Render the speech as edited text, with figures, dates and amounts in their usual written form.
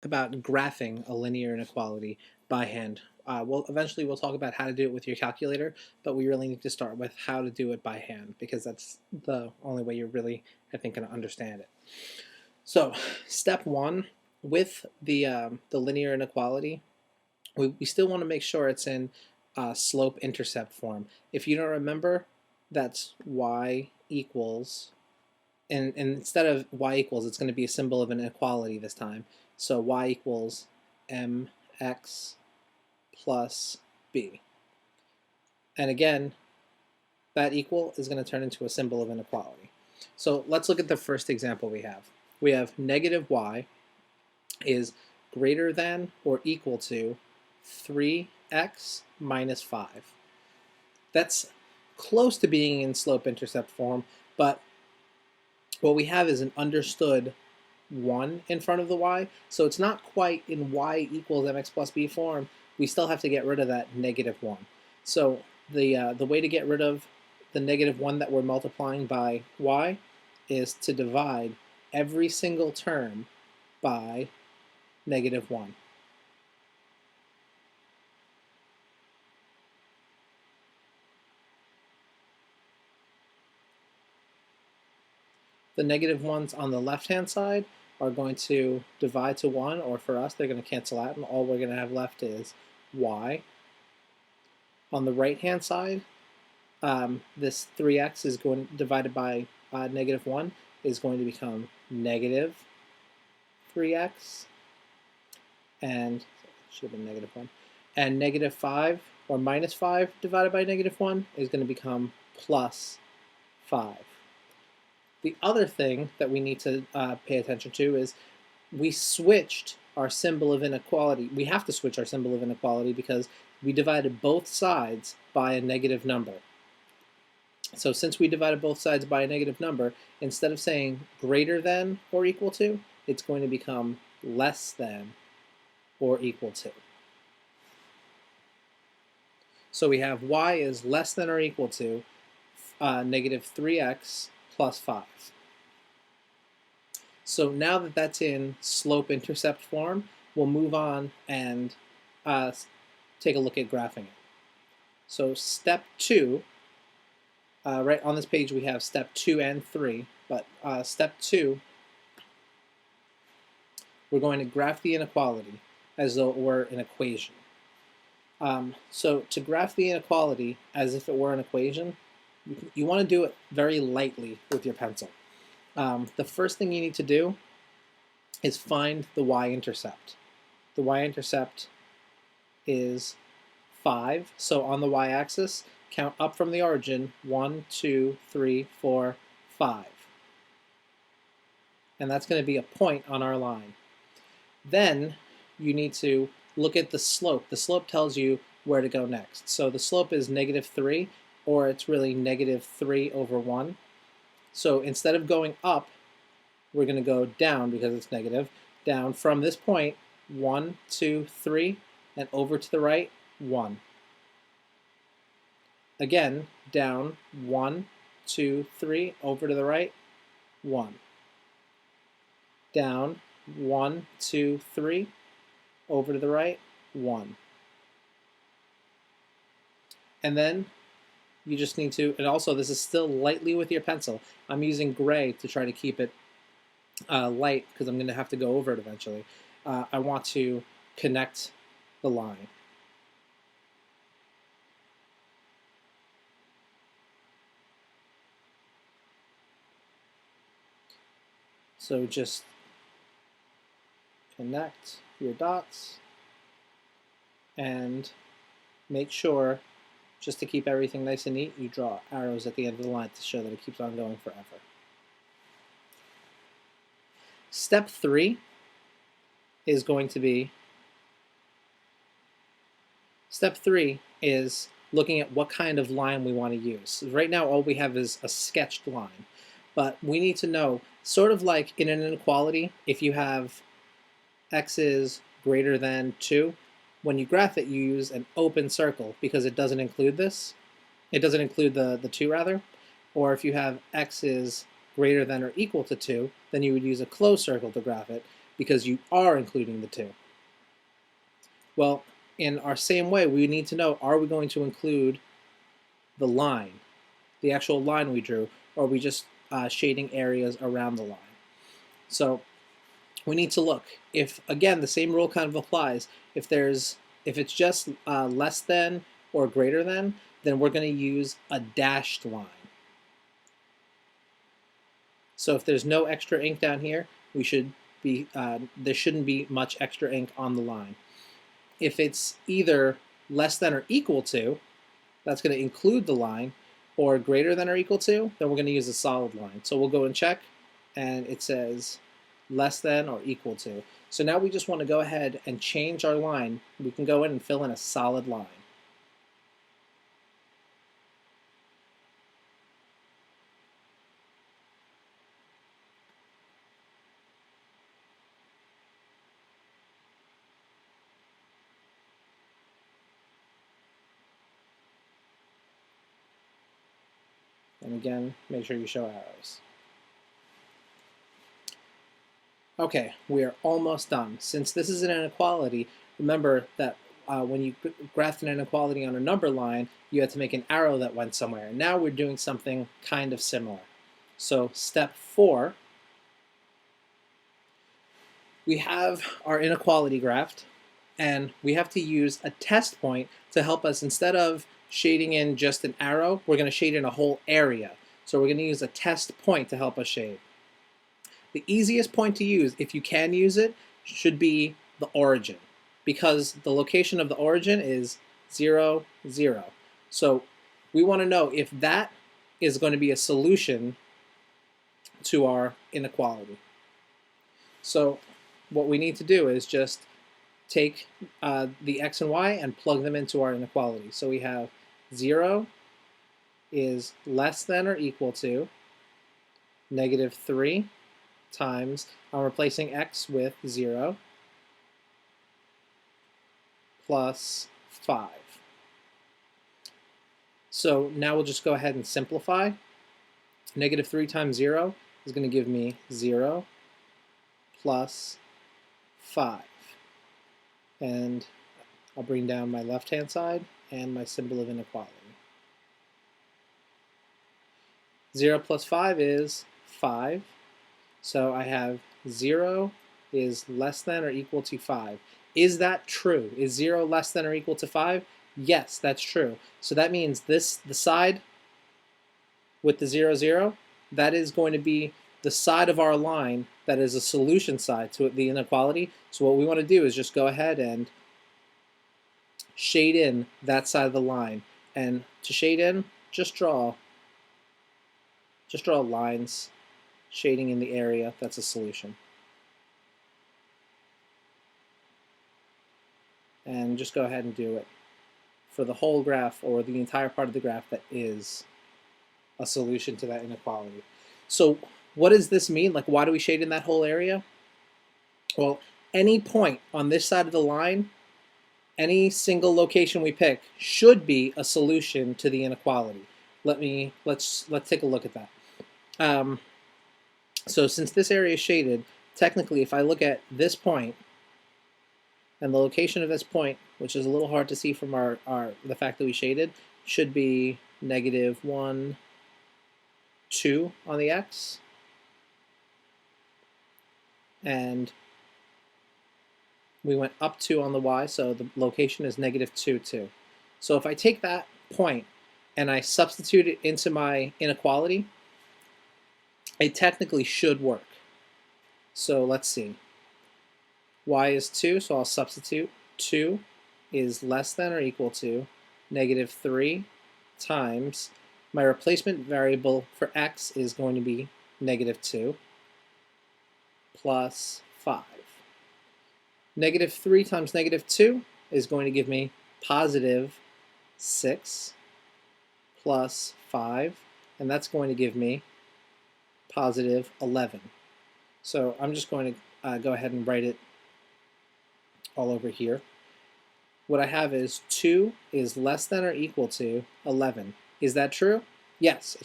about graphing a linear inequality by hand. Eventually we'll talk about how to do it with your calculator, but we really need to start with how to do it by hand because that's the only way you're really, I think, going to understand it. So, step one with the linear inequality, we still want to make sure it's in slope-intercept form. If you don't remember, that's y equals, and instead of y equals, it's going to be a symbol of an inequality this time. So y equals mx plus b. And again, that equal is going to turn into a symbol of inequality. So let's look at the first example we have. We have negative y is greater than or equal to 3x minus 5. That's close to being in slope-intercept form, but what we have is an understood 1 in front of the y, so it's not quite in y equals mx plus b form. We still have to get rid of that negative 1. So the way to get rid of the negative 1 that we're multiplying by y is to divide every single term by negative 1. The negative ones on the left-hand side are going to divide to 1, or for us, they're going to cancel out, and all we're going to have left is y. On the right-hand side, this 3x is going divided by negative 1 is going to become negative 3x, and should have been negative 1. And negative 5 or minus 5 divided by negative 1 is going to become plus 5. The other thing that we need to pay attention to is we switched our symbol of inequality. We have to switch our symbol of inequality because we divided both sides by a negative number. So since we divided both sides by a negative number, instead of saying greater than or equal to, it's going to become less than or equal to. So we have y is less than or equal to negative 3x plus 5. So now that that's in slope-intercept form, we'll move on and take a look at graphing it. So step 2, right on this page we have step 2 and 3, but step 2, we're going to graph the inequality as though it were an equation. So to graph the inequality as if it were an equation, you want to do it very lightly with your pencil. The first thing you need to do is find the y-intercept. The y-intercept is 5. So on the y-axis, count up from the origin, 1, 2, 3, 4, 5. And that's going to be a point on our line. Then you need to look at the slope. The slope tells you where to go next. So the slope is negative 3, or it's really negative 3 over 1. So instead of going up, we're going to go down because it's negative. Down from this point, 1, 2, 3, and over to the right, 1. Again, down 1, 2, 3, over to the right, 1. Down 1, 2, 3, over to the right, 1. And then you just need to, and also this is still lightly with your pencil. I'm using gray to try to keep it light because I'm going to have to go over it eventually. I want to connect the line. So just connect your dots and make sure, just to keep everything nice and neat, you draw arrows at the end of the line to show that it keeps on going forever. Step 3 is going to be, step 3 is looking at what kind of line we want to use. Right now all we have is a sketched line, but we need to know, sort of like in an inequality, if you have x is greater than 2, when you graph it, you use an open circle because it doesn't include this. It doesn't include the 2 rather. Or if you have x is greater than or equal to 2, then you would use a closed circle to graph it. because you are including the 2. Well, in our same way, we need to know, are we going to include the line, the actual line we drew, or are we just shading areas around the line? So we need to look. If, again, the same rule kind of applies. If it's just less than or greater than, then we're going to use a dashed line. So if there's no extra ink down here, we should be there shouldn't be much extra ink on the line. If it's either less than or equal to, that's going to include the line, or greater than or equal to, then we're going to use a solid line. So we'll go and check, and it says less than or equal to. So now we just want to go ahead and change our line. We can go in and fill in a solid line. And again, make sure you show arrows. Okay, we are almost done. Since this is an inequality, remember that when you graphed an inequality on a number line, you had to make an arrow that went somewhere. Now we're doing something kind of similar. So step 4, we have our inequality graphed, and we have to use a test point to help us. Instead of shading in just an arrow, we're going to shade in a whole area. So we're going to use a test point to help us shade. The easiest point to use, if you can use it, should be the origin, because the location of the origin is 0, 0. So we want to know if that is going to be a solution to our inequality. So what we need to do is just take the x and y and plug them into our inequality. So we have 0 is less than or equal to -3 times, I'm replacing x with 0, plus 5. So now we'll just go ahead and simplify. -3 times 0 is going to give me 0 plus 5. And I'll bring down my left-hand side and my symbol of inequality. 0 plus 5 is 5. So I have 0 is less than or equal to 5. Is that true? Is 0 less than or equal to 5? Yes, that's true. So that means the side with the 0, 0, that is going to be the side of our line that is a solution side to the inequality. So what we want to do is just go ahead and shade in that side of the line. And to shade in, just draw lines shading in the area that's a solution. And just go ahead and do it for the whole graph, or the entire part of the graph that is a solution to that inequality. So what does this mean? Like, why do we shade in that whole area? Well, any point on this side of the line, any single location we pick, should be a solution to the inequality. Let's take a look at that. So since this area is shaded, technically if I look at this point and the location of this point, which is a little hard to see from the fact that we shaded, should be -1, 2 on the x, and we went up 2 on the y, so the location is -2, 2. So if I take that point and I substitute it into my inequality, it technically should work. So let's see. Y is 2, so I'll substitute 2 is less than or equal to -3 times, my replacement variable for x is going to be -2 plus 5. -3 times -2 is going to give me +6 plus 5, and that's going to give me +11. So I'm just going to go ahead and write it all over here. What I have is 2 is less than or equal to 11. Is that true? Yes.